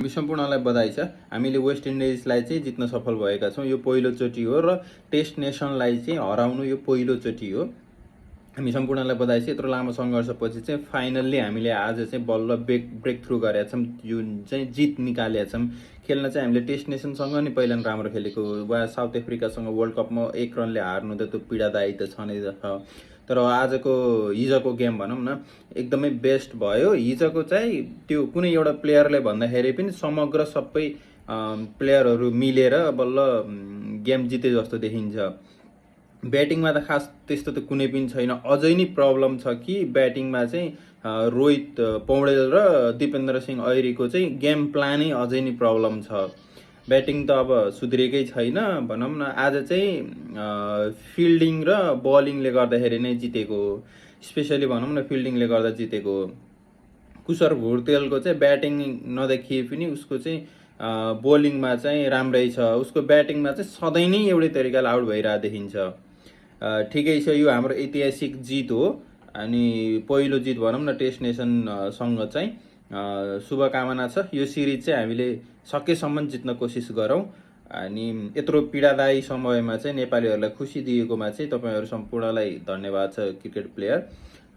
हामी सम्पूर्णलाई बधाई छ। हामीले वेस्ट इन्डिजलाई चाहिँ जित्न सफल भएका छौँ। यो पहिलोचोटि हो र टेस्ट नेसनलाई चाहिँ हराउनु यो पहिलोचोटि हो। हामी सम्पूर्णलाई बधाई छ। यत्रो लामो सङ्घर्षपछि चाहिँ फाइनल्ली हामीले आज चाहिँ बल्ल ब्रेक थ्रु गरेका छौँ, जुन चाहिँ जित निकालेका छौँ। खेल्न चाहिँ हामीले टेस्ट नेसनसँग नि पहिला राम्रो खेलेको वा साउथ अफ्रिकासँग वर्ल्ड कपमा 1 रनले हार्नु त त्यो पीडादायी त छ नै छ। तर हिजोको गेम भनौँ न एकदमै बेस्ट भयो। हिजोको चाहिँ त्यो कुनै एउटा प्लेयरले भन्दाखेरि पनि समग्र सबै प्लेयरहरू मिलेर बल्ल गेम जिते जस्तो देखिन्छ। ब्याटिङमा त खास त्यस्तो त कुनै पनि छैन। अझै नै प्रब्लम छ कि ब्याटिङमा चाहिँ रोहित पौडेल र दिपेन्द्र सिंह ऐरीको चाहिँ गेम प्लानै अझै नै प्रब्लम छ। ब्याटिङ त अब सुध्रेकै छैन भनौँ न। आज चाहिँ फिल्डिङ र बलिङले गर्दाखेरि नै जितेको हो। स्पेसली भनौँ न फिल्डिङले गर्दा जितेको हो। कुशर भुर्तेलको चाहिँ ब्याटिङ नदेखिए पनि उसको चाहिँ बोलिङमा चाहिँ राम्रै छ। उसको ब्याटिङमा चाहिँ सधैँ नै एउटै तरिकाले आउट भइरहेको देखिन्छ। ठिकै छ, यो हाम्रो ऐतिहासिक जित हो अनि पहिलो जित भनौँ न टेस्ट नेसनसँग चाहिँ शुभकामना छ। यो सिरिज चाहिँ हामीले सकेसम्म जित्न कोसिस गरौँ अनि यत्रो पीडादायी समयमा चाहिँ नेपालीहरूलाई खुसी दिएकोमा चाहिँ तपाईँहरू सम्पूर्णलाई धन्यवाद छ। क्रिकेट प्लेयर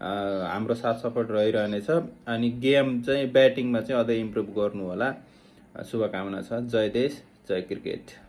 हाम्रो साथ सपोर्ट रहिरहनेछ अनि गेम चाहिँ ब्याटिङमा चाहिँ अझै इम्प्रुभ गर्नु होला। शुभकामना छ। जय देश, जय क्रिकेट।